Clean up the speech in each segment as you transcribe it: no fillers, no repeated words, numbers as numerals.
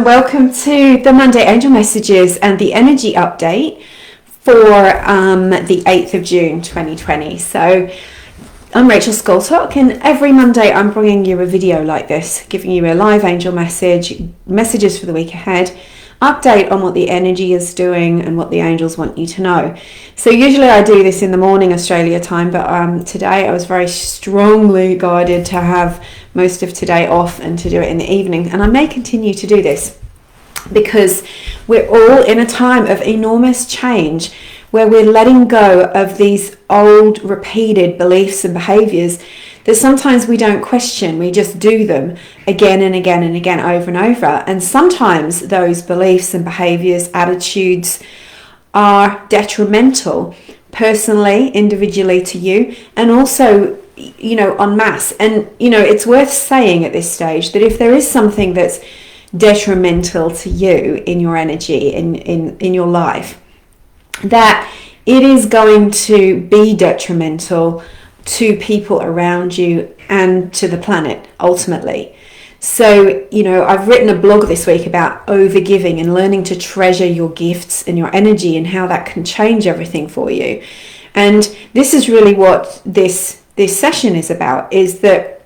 and welcome to the Monday Angel Messages and the Energy Update for the 8th of June 2020. So I'm Rachel Scoltock, and every Monday I'm bringing you a video like this, giving you a live angel messages for the week ahead, update on what the energy is doing and what the angels want you to know. So usually I do this in the morning Australia time, but today I was very strongly guided to have most of today off and to do it in the evening, and I may continue to do this because we're all in a time of enormous change where we're letting go of these old repeated beliefs and behaviors that sometimes we don't question, we just do them again and again and again, over and over. And sometimes those beliefs and behaviors, attitudes are detrimental personally, individually to you, and also, en masse. And, it's worth saying at this stage that if there is something that's detrimental to you in your energy, in your life, that it is going to be detrimental to people around you and to the planet ultimately. So, I've written a blog this week about overgiving and learning to treasure your gifts and your energy and how that can change everything for you. And this is really what this session is about, is that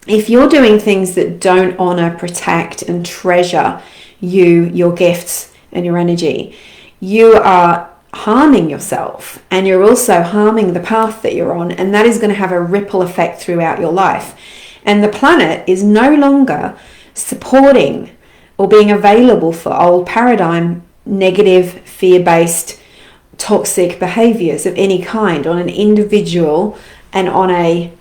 if you're doing things that don't honor, protect and treasure your gifts and your energy, you are harming yourself, and you're also harming the path that you're on, and that is going to have a ripple effect throughout your life. And the planet is no longer supporting or being available for old paradigm, negative, fear-based, toxic behaviors of any kind on an individual and on a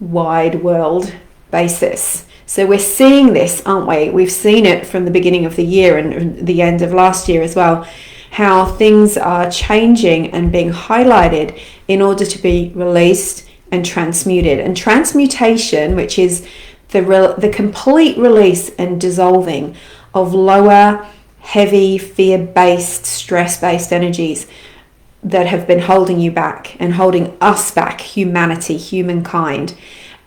wide world basis. So we're seeing this, aren't we? We've seen it from the beginning of the year and the end of last year as well, how things are changing and being highlighted in order to be released and transmuted. And transmutation, which is the complete release and dissolving of lower, heavy, fear-based, stress-based energies that have been holding you back and holding us back, humanity, humankind,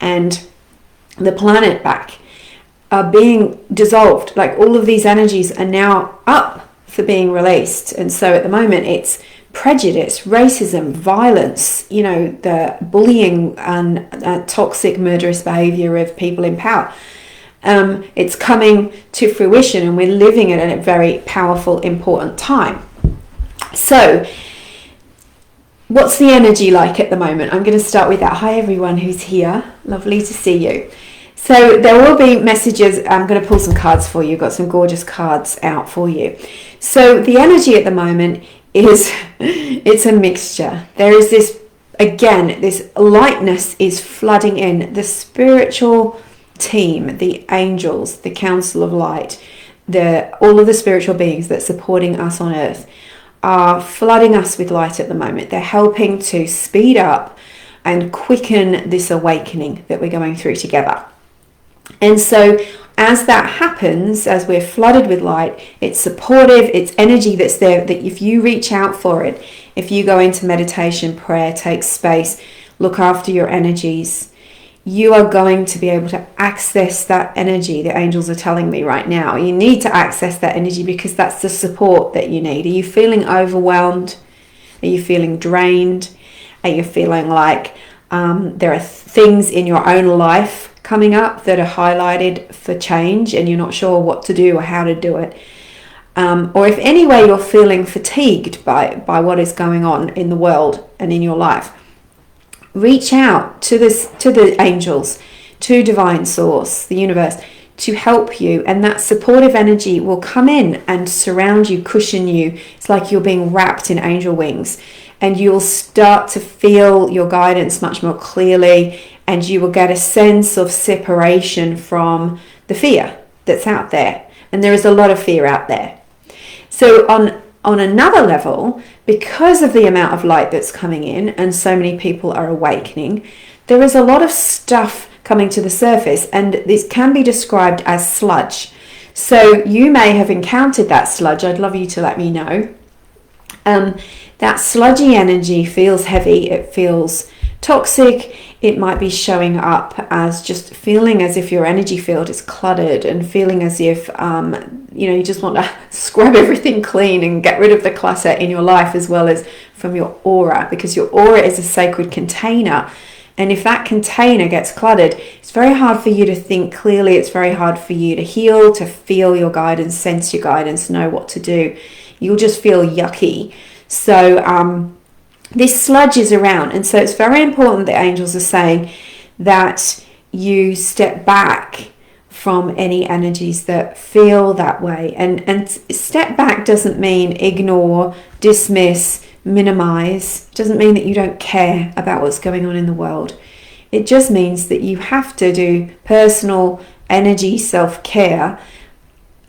and the planet back, are being dissolved. Like, all of these energies are now up for being released. And so at the moment it's prejudice, racism, violence, the bullying and toxic murderous behavior of people in power. It's coming to fruition, and we're living it at a very powerful, important time. So what's the energy like at the moment? I'm going to start with that. Hi everyone who's here, lovely to see you. So there will be messages. I'm going to pull some cards for you. Got some gorgeous cards out for you. So the energy at the moment is, it's a mixture. There is this lightness is flooding in. The spiritual team, the angels, the Council of Light, all of the spiritual beings that are supporting us on earth are flooding us with light at the moment. They're helping to speed up and quicken this awakening that we're going through together. And so as that happens, as we're flooded with light, it's supportive, it's energy that's there, that if you reach out for it, if you go into meditation, prayer, take space, look after your energies, you are going to be able to access that energy. The angels are telling me right now, you need to access that energy because that's the support that you need. Are you feeling overwhelmed? Are you feeling drained? Are you feeling like there are things in your own life coming up that are highlighted for change and you're not sure what to do or how to do it? Or if anyway you're feeling fatigued by what is going on in the world and in your life, reach out to the angels, to divine source, the universe, to help you, and that supportive energy will come in and surround you, cushion you. It's like you're being wrapped in angel wings, and you'll start to feel your guidance much more clearly, and you will get a sense of separation from the fear that's out there. And there is a lot of fear out there. So on another level, because of the amount of light that's coming in and so many people are awakening, there is a lot of stuff coming to the surface, and this can be described as sludge. So you may have encountered that sludge. I'd love you to let me know. That sludgy energy feels heavy. It feels toxic. It might be showing up as just feeling as if your energy field is cluttered and feeling as if you just want to scrub everything clean and get rid of the clutter in your life as well as from your aura, because your aura is a sacred container. And if that container gets cluttered, it's very hard for you to think clearly. It's very hard for you to heal, to feel your guidance, sense your guidance, know what to do. You'll just feel yucky. So this sludge is around. And so it's very important that angels are saying that you step back from any energies that feel that way. And step back doesn't mean ignore, dismiss, minimize. It doesn't mean that you don't care about what's going on in the world. It just means that you have to do personal energy self-care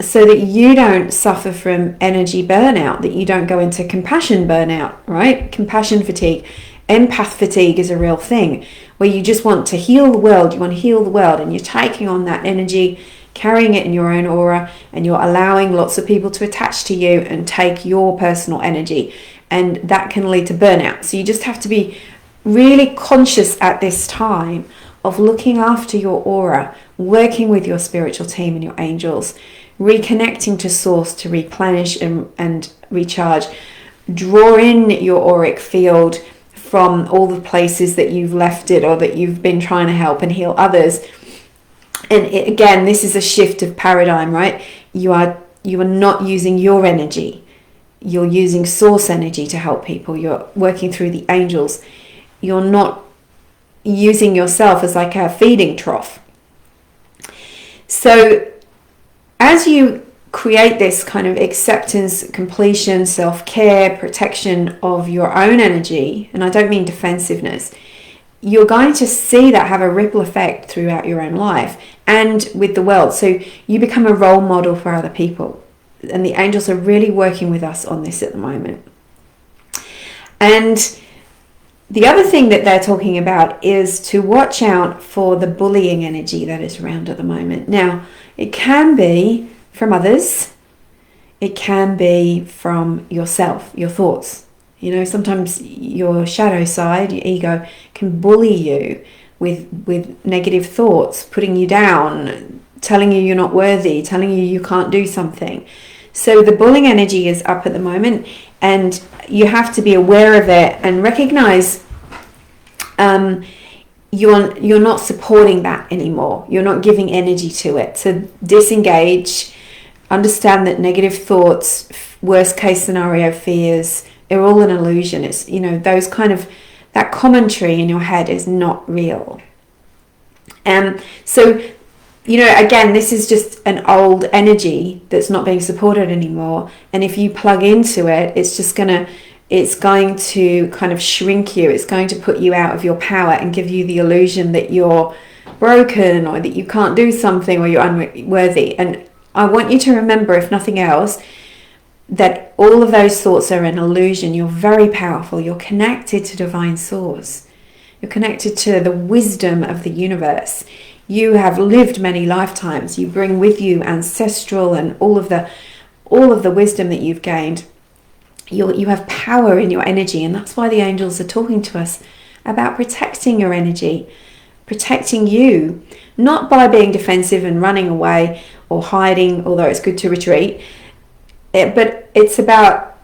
so that you don't suffer from energy burnout, that you don't go into compassion burnout, right? Compassion fatigue. Empath fatigue is a real thing where you just want to heal the world. You want to heal the world and you're taking on that energy, carrying it in your own aura, and you're allowing lots of people to attach to you and take your personal energy. And that can lead to burnout. So you just have to be really conscious at this time of looking after your aura, working with your spiritual team and your angels, reconnecting to source to replenish and recharge. Draw in your auric field from all the places that you've left it or that you've been trying to help and heal others. And again, this is a shift of paradigm, right? You are not using your energy. You're using source energy to help people. You're working through the angels. You're not using yourself as like a feeding trough. So as you create this kind of acceptance, completion, self-care, protection of your own energy, and I don't mean defensiveness, you're going to see that have a ripple effect throughout your own life and with the world. So you become a role model for other people. And the angels are really working with us on this at the moment. And the other thing that they're talking about is to watch out for the bullying energy that is around at the moment. Now, it can be from others. It can be from yourself, your thoughts. You know, sometimes your shadow side, your ego, can bully you with negative thoughts, putting you down, telling you you're not worthy, telling you can't do something. So the bullying energy is up at the moment, and you have to be aware of it and recognize you're not supporting that anymore. You're not giving energy to it. So disengage, understand that negative thoughts, worst case scenario fears, they're all an illusion. It's, those kind of, that commentary in your head is not real. So again, this is just an old energy that's not being supported anymore. And if you plug into it, it's going to kind of shrink you. It's going to put you out of your power and give you the illusion that you're broken or that you can't do something or you're unworthy. And I want you to remember, if nothing else, that all of those thoughts are an illusion. You're very powerful. You're connected to divine source. You're connected to the wisdom of the universe. You have lived many lifetimes. You bring with you ancestral and all of the wisdom that you've gained. You have power in your energy, and that's why the angels are talking to us about protecting your energy, protecting you, not by being defensive and running away or hiding, although it's good to retreat, but it's about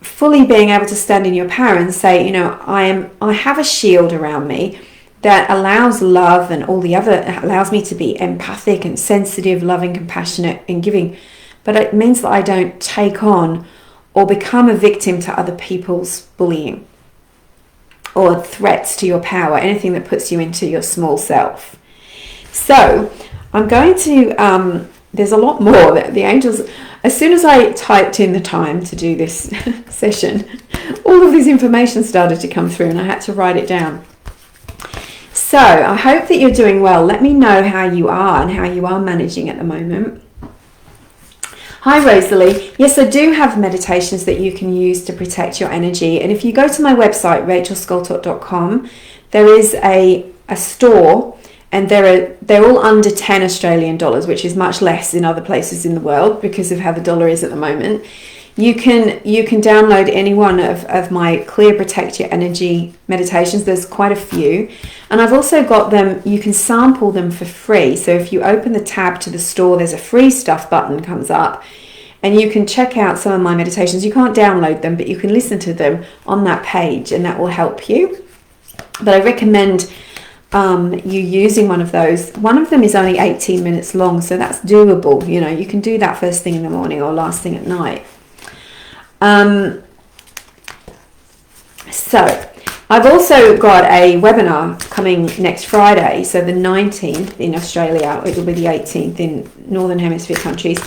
fully being able to stand in your power and say, I have a shield around me that allows love and all the other, allows me to be empathic and sensitive, loving, compassionate and giving. But it means that I don't take on or become a victim to other people's bullying or threats to your power, anything that puts you into your small self. So I'm going to, there's a lot more that the angels, as soon as I typed in the time to do this session, all of this information started to come through and I had to write it down. So I hope that you're doing well. Let me know how you are and how you are managing at the moment. Hi Rosalie. Yes, I do have meditations that you can use to protect your energy. And if you go to my website, rachelscoltock.com, there is a store, and they're all under 10 Australian dollars, which is much less in other places in the world because of how the dollar is at the moment. You can download any one of my Clear Protect Your Energy meditations. There's quite a few. And I've also got them, you can sample them for free. So if you open the tab to the store, there's a free stuff button comes up. And you can check out some of my meditations. You can't download them, but you can listen to them on that page, and that will help you. But I recommend you using one of those. One of them is only 18 minutes long, so that's doable. You know, you can do that first thing in the morning or last thing at night. So I've also got a webinar coming next Friday, so the 19th in Australia, it will be the 18th in Northern Hemisphere countries,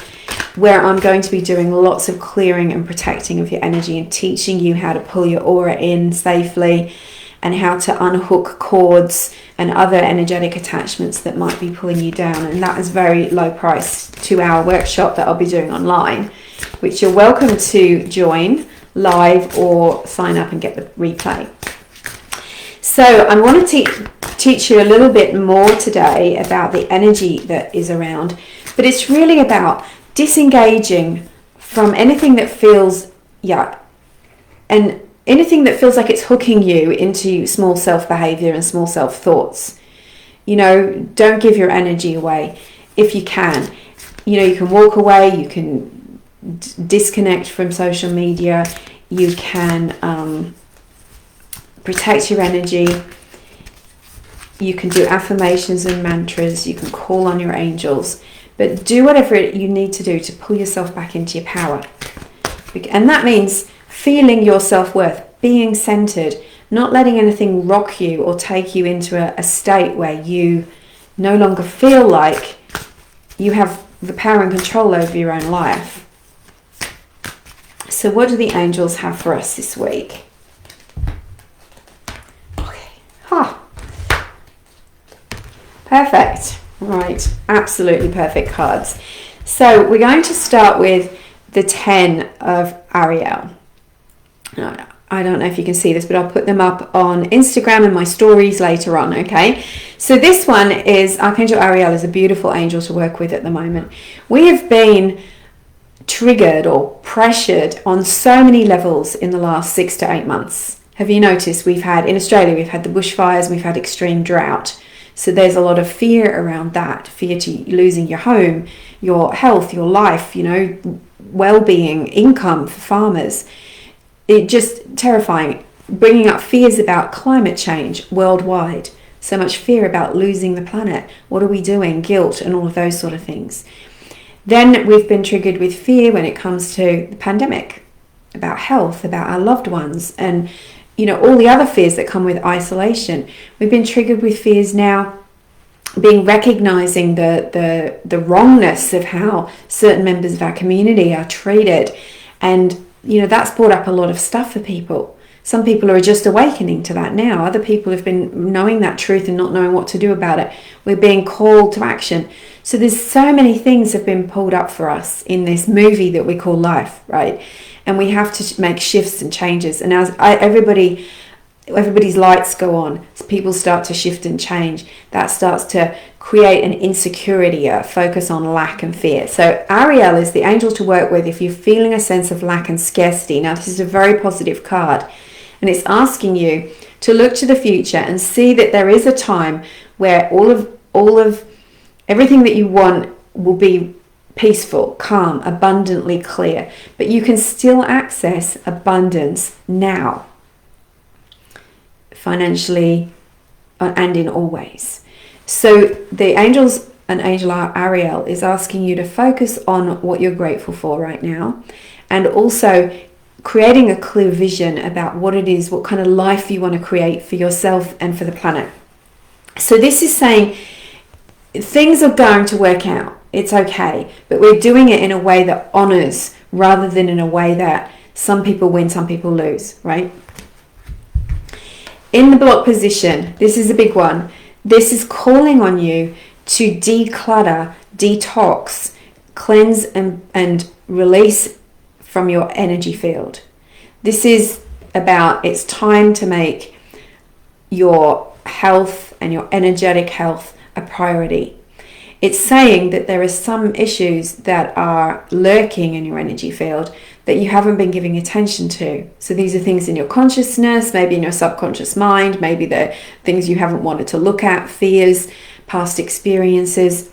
where I'm going to be doing lots of clearing and protecting of your energy and teaching you how to pull your aura in safely and how to unhook cords and other energetic attachments that might be pulling you down. And that is very low price 2-hour workshop that I'll be doing online, which you're welcome to join live or sign up and get the replay. So I want to teach you a little bit more today about the energy that is around, but it's really about disengaging from anything that feels yuck and anything that feels like it's hooking you into small self behavior and small self thoughts. You know, don't give your energy away if you can. You know, you can walk away, you can disconnect from social media, you can protect your energy, you can do affirmations and mantras, you can call on your angels, but do whatever you need to do to pull yourself back into your power. And that means feeling your self-worth, being centered, not letting anything rock you or take you into a state where you no longer feel like you have the power and control over your own life. So what do the angels have for us this week? Okay. Perfect. Right. Absolutely perfect cards. So we're going to start with the 10 of Ariel. I don't know if you can see this, but I'll put them up on Instagram and my stories later on, okay? So this one is, Archangel Ariel is a beautiful angel to work with at the moment. We have been triggered or pressured on so many levels in the last 6 to 8 months. Have you noticed in Australia, we've had the bushfires, we've had extreme drought. So there's a lot of fear around that, fear to losing your home, your health, your life, you know, well-being, income for farmers. It just terrifying, bringing up fears about climate change worldwide. So much fear about losing the planet. What are we doing? Guilt and all of those sort of things. Then we've been triggered with fear when it comes to the pandemic, about health, about our loved ones, and you know, all the other fears that come with isolation. We've been triggered with fears now, recognizing the wrongness of how certain members of our community are treated. And, you know, that's brought up a lot of stuff for people. Some people are just awakening to that now. Other people have been knowing that truth and not knowing what to do about it. We're being called to action. So there's so many things have been pulled up for us in this movie that we call life, right? And we have to make shifts and changes. And as everybody's lights go on, so people start to shift and change. That starts to create an insecurity, a focus on lack and fear. So Ariel is the angel to work with if you're feeling a sense of lack and scarcity. Now, this is a very positive card. And it's asking you to look to the future and see that there is a time where all of everything that you want will be peaceful, calm, abundantly clear, but you can still access abundance now, financially and in all ways. So the angels and angel Ariel is asking you to focus on what you're grateful for right now, and also creating a clear vision about what it is, what kind of life you want to create for yourself and for the planet. So this is saying things are going to work out. It's okay, but we're doing it in a way that honors rather than in a way that some people win, some people lose, right? In the block position, this is a big one. This is calling on you to declutter, detox, cleanse and release from your energy field. This is about, it's time to make your health and your energetic health a priority. It's saying that there are some issues that are lurking in your energy field that you haven't been giving attention to. So these are things in your consciousness, maybe in your subconscious mind, maybe they're things you haven't wanted to look at, fears, past experiences,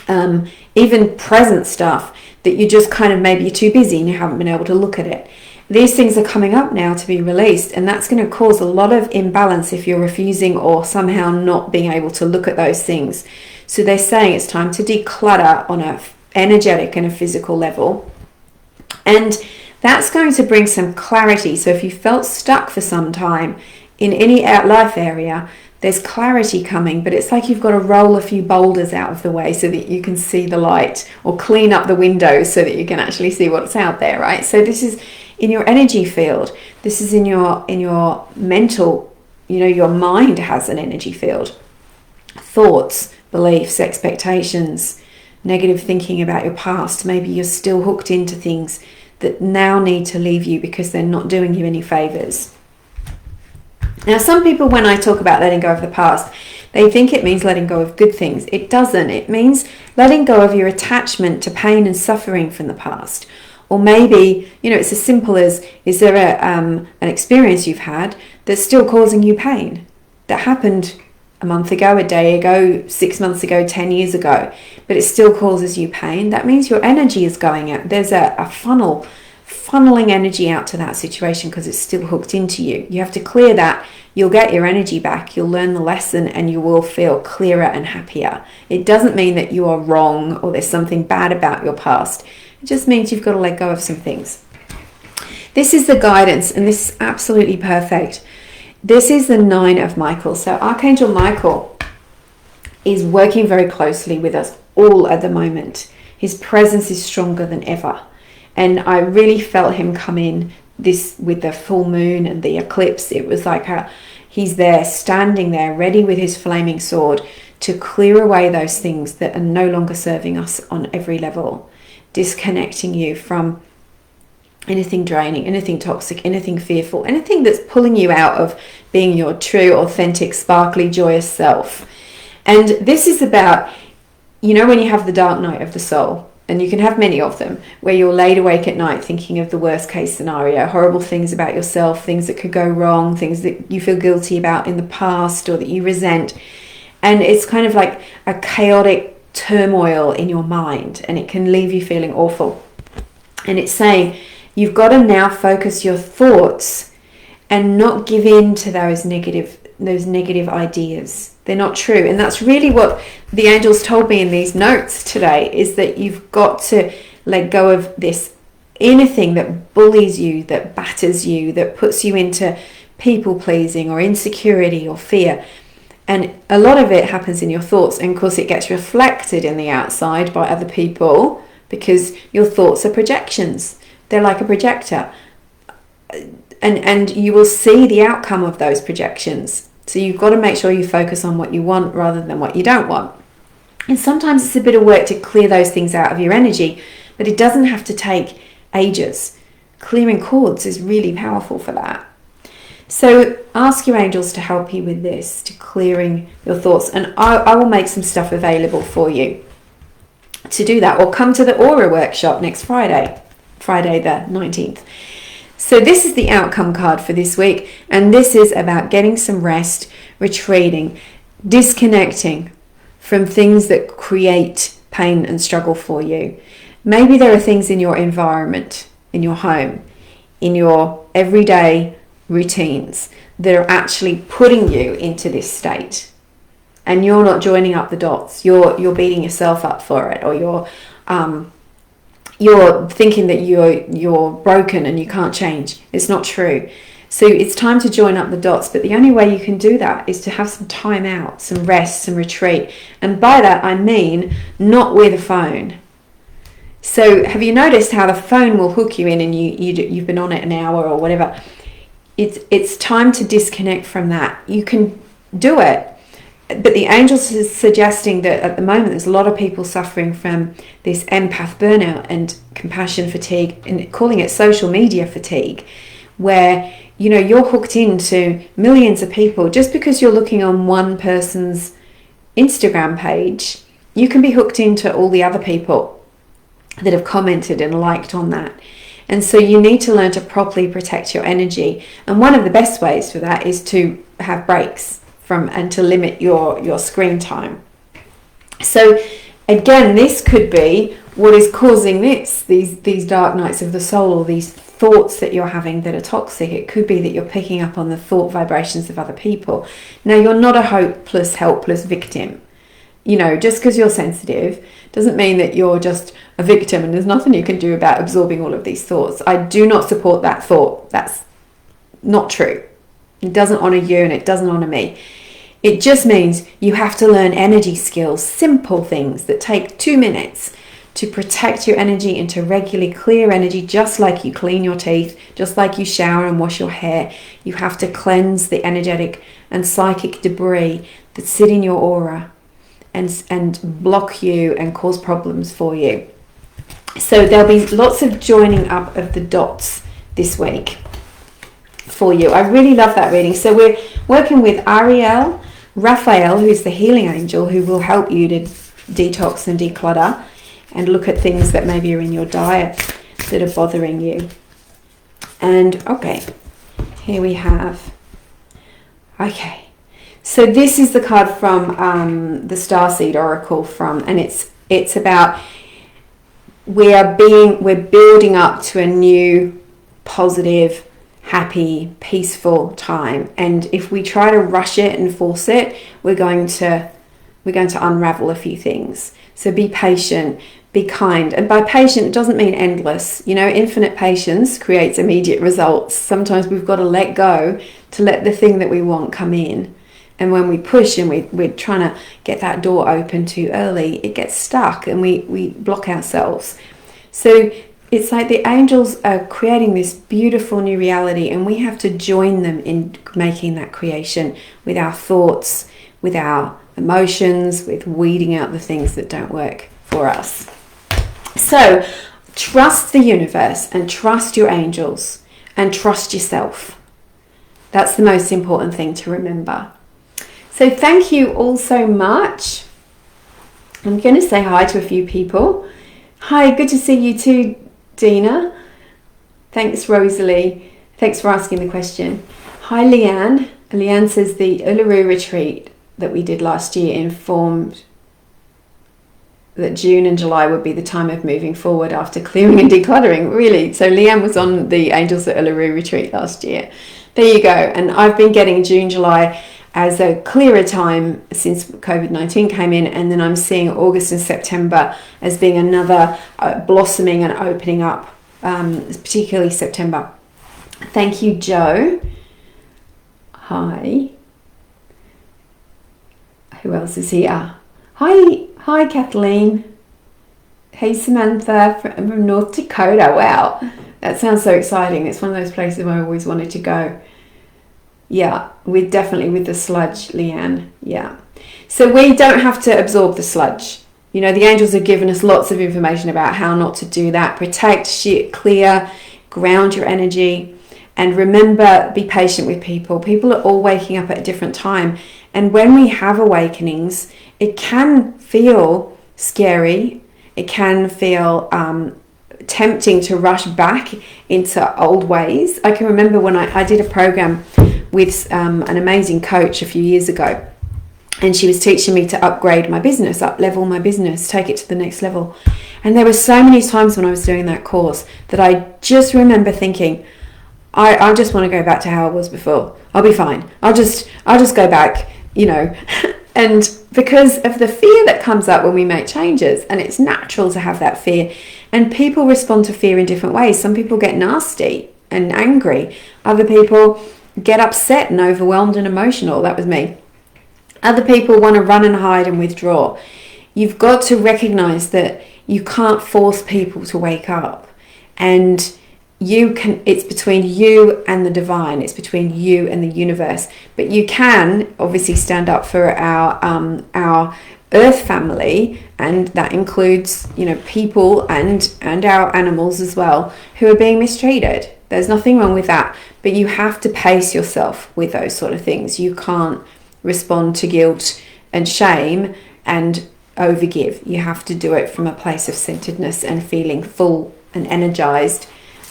even present stuff that you just kind of, maybe you're too busy and you haven't been able to look at it. These things are coming up now to be released, and that's going to cause a lot of imbalance if you're refusing or somehow not being able to look at those things. So they're saying it's time to declutter on an energetic and a physical level. And that's going to bring some clarity. So if you felt stuck for some time in any life area, there's clarity coming, but it's like you've got to roll a few boulders out of the way so that you can see the light, or clean up the windows so that you can actually see what's out there, right? So this is in your energy field. This is in your mental, your mind has an energy field. Thoughts, beliefs, expectations, negative thinking about your past. Maybe you're still hooked into things that now need to leave you because they're not doing you any favors. Now, some people, when I talk about letting go of the past, they think it means letting go of good things. It doesn't. It means letting go of your attachment to pain and suffering from the past. Or maybe, it's as simple as, is there an experience you've had that's still causing you pain that happened a month ago, a day ago, 6 months ago, 10 years ago, but it still causes you pain? That means your energy is going out. There's a funneling energy out to that situation because it's still hooked into you. You have to clear that. You'll get your energy back. You'll learn the lesson and you will feel clearer and happier. It doesn't mean that you are wrong or there's something bad about your past. It just means you've got to let go of some things. This is the guidance, and this is absolutely perfect. This is the 9 of Michael. So Archangel Michael is working very closely with us all at the moment. His presence is stronger than ever. And I really felt him come in this with the full moon and the eclipse. It was like he's there, standing there, ready with his flaming sword to clear away those things that are no longer serving us on every level, disconnecting you from anything draining, anything toxic, anything fearful, anything that's pulling you out of being your true, authentic, sparkly, joyous self. And this is about, when you have the dark night of the soul, and you can have many of them, where you're laid awake at night thinking of the worst case scenario, horrible things about yourself, things that could go wrong, things that you feel guilty about in the past or that you resent. And it's kind of like a chaotic turmoil in your mind, and it can leave you feeling awful. And it's saying you've got to now focus your thoughts and not give in to those negative ideas. They're not true. And that's really what the angels told me in these notes today, is that you've got to let go of this anything that bullies you, that batters you, that puts you into people pleasing or insecurity or fear. And a lot of it happens in your thoughts, and of course it gets reflected in the outside by other people, because your thoughts are projections. They're like a projector, and you will see the outcome of those projections. So you've got to make sure you focus on what you want rather than what you don't want. And sometimes it's a bit of work to clear those things out of your energy, but it doesn't have to take ages. Clearing cords is really powerful for that. So ask your angels to help you with this, to clearing your thoughts. And I will make some stuff available for you to do that. Or come to the Aura workshop next Friday the 19th. So this is the outcome card for this week. And this is about getting some rest, retreating, disconnecting from things that create pain and struggle for you. Maybe there are things in your environment, in your home, in your everyday routines that are actually putting you into this state, and you're not joining up the dots. You're beating yourself up for it, or you're thinking that you're broken and you can't change. It's not true. So it's time to join up the dots, but the only way you can do that is to have some time out, some rest, some retreat. And by that I mean not with a phone. So have you noticed how the phone will hook you in, and you've been on it an hour or whatever? It's time to disconnect from that. You can do it, but the angels is suggesting that at the moment there's a lot of people suffering from this empath burnout and compassion fatigue, and calling it social media fatigue, where you're hooked into millions of people. Just because you're looking on one person's Instagram page you can be hooked into all the other people that have commented and liked on that. And so you need to learn to properly protect your energy. And one of the best ways for that is to have breaks and to limit your screen time. So again, this could be what is causing these dark nights of the soul, or these thoughts that you're having that are toxic. It could be that you're picking up on the thought vibrations of other people. Now, you're not a hopeless, helpless victim. You know, just because you're sensitive doesn't mean that you're just a victim and there's nothing you can do about absorbing all of these thoughts. I do not support that thought. That's not true. It doesn't honor you and it doesn't honor me. It just means you have to learn energy skills, simple things that take 2 minutes to protect your energy into regularly clear energy, just like you clean your teeth, just like you shower and wash your hair. You have to cleanse the energetic and psychic debris that sit in your aura and block you and cause problems for you. So there'll be lots of joining up of the dots this week for you. I really love that reading. So we're working with Raphael, who's the healing angel, who will help you to detox and declutter and look at things that maybe are in your diet that are bothering you. And okay, here we have, okay. So this is the card from the Starseed Oracle and it's about we're building up to a new, positive, happy, peaceful time. And if we try to rush it and force it, we're going to unravel a few things. So be patient, be kind. And by patient, it doesn't mean endless. You know, infinite patience creates immediate results. Sometimes we've got to let go to let the thing that we want come in. And when we push and we're trying to get that door open too early, it gets stuck and we block ourselves. So it's like the angels are creating this beautiful new reality, and we have to join them in making that creation with our thoughts, with our emotions, with weeding out the things that don't work for us. So trust the universe and trust your angels and trust yourself. That's the most important thing to remember. So thank you all so much. I'm going to say hi to a few people. Hi, good to see you too, Dina. Thanks, Rosalie. Thanks for asking the question. Hi, Leanne. Leanne says the Uluru retreat that we did last year informed that June and July would be the time of moving forward after clearing and decluttering. Really? So Leanne was on the Angels at Uluru retreat last year. There you go. And I've been getting June, July as a clearer time since COVID-19 came in, and then I'm seeing August and September as being another blossoming and opening up, particularly September. Thank you, Joe. Hi. Who else is here? Hi, Kathleen. Hey, Samantha from North Dakota. Wow, that sounds so exciting. It's one of those places where I always wanted to go. Yeah, definitely with the sludge, Leanne. Yeah. So we don't have to absorb the sludge. You know, the angels have given us lots of information about how not to do that. Protect, clear, ground your energy. And remember, be patient with people. People are all waking up at a different time. And when we have awakenings, it can feel scary. It can feel tempting to rush back into old ways. I can remember when I did a program with an amazing coach a few years ago, and she was teaching me to upgrade my business, up-level my business, take it to the next level. And there were so many times when I was doing that course that I just remember thinking, I just want to go back to how I was before. I'll be fine. I'll just go back, you know. And because of the fear that comes up when we make changes, and it's natural to have that fear, and people respond to fear in different ways. Some people get nasty and angry. Other people get upset and overwhelmed and emotional. That was me. Other people want to run and hide and withdraw. You've got to recognize that you can't force people to wake up, and it's between you and the divine. It's between you and the universe. But you can obviously stand up for our earth family, and that includes, you know, people and our animals as well, who are being mistreated. There's nothing wrong with that, but you have to pace yourself with those sort of things. You can't respond to guilt and shame and overgive. You have to do it from a place of centeredness and feeling full and energized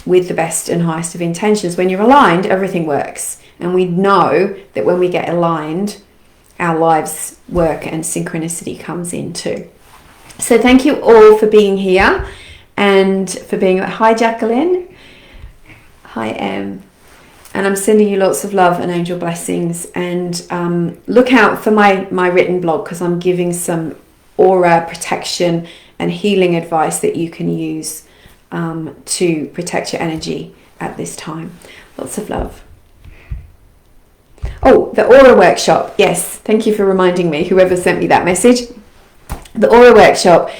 with the best and highest of intentions. When you're aligned, everything works. And we know that when we get aligned, our lives work and synchronicity comes in too. So thank you all for being here and for being, hi Jacqueline, hi Em, and I'm sending you lots of love and angel blessings, and look out for my written blog, because I'm giving some aura protection and healing advice that you can use to protect your energy at this time. Lots of love. Oh, the Aura Workshop. Yes, thank you for reminding me, whoever sent me that message. The Aura Workshop,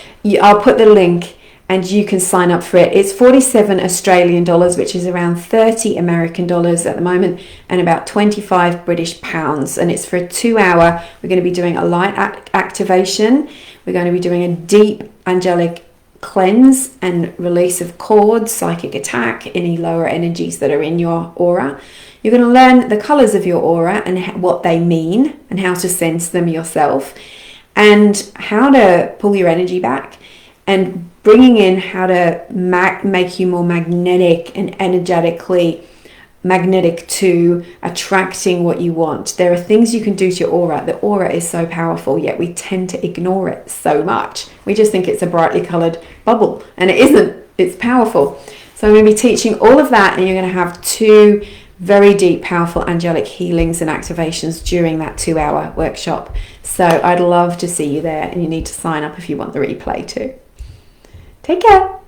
I'll put the link and you can sign up for it. It's 47 Australian dollars, which is around 30 American dollars at the moment, and about 25 British pounds. And it's for a 2-hour. We're going to be doing a light activation. We're going to be doing a deep angelic cleanse and release of cords, psychic attack, any lower energies that are in your aura. You're going to learn the colors of your aura and what they mean and how to sense them yourself, and how to pull your energy back, and bringing in how to make you more magnetic and energetically magnetic to attracting what you want. There are things you can do to your aura. The aura is so powerful, yet we tend to ignore it so much. We just think it's a brightly colored bubble, and it isn't. It's powerful. So I'm going to be teaching all of that, and you're going to have 2 very deep, powerful angelic healings and activations during that 2-hour workshop. So I'd love to see you there, and you need to sign up if you want the replay too. Take care.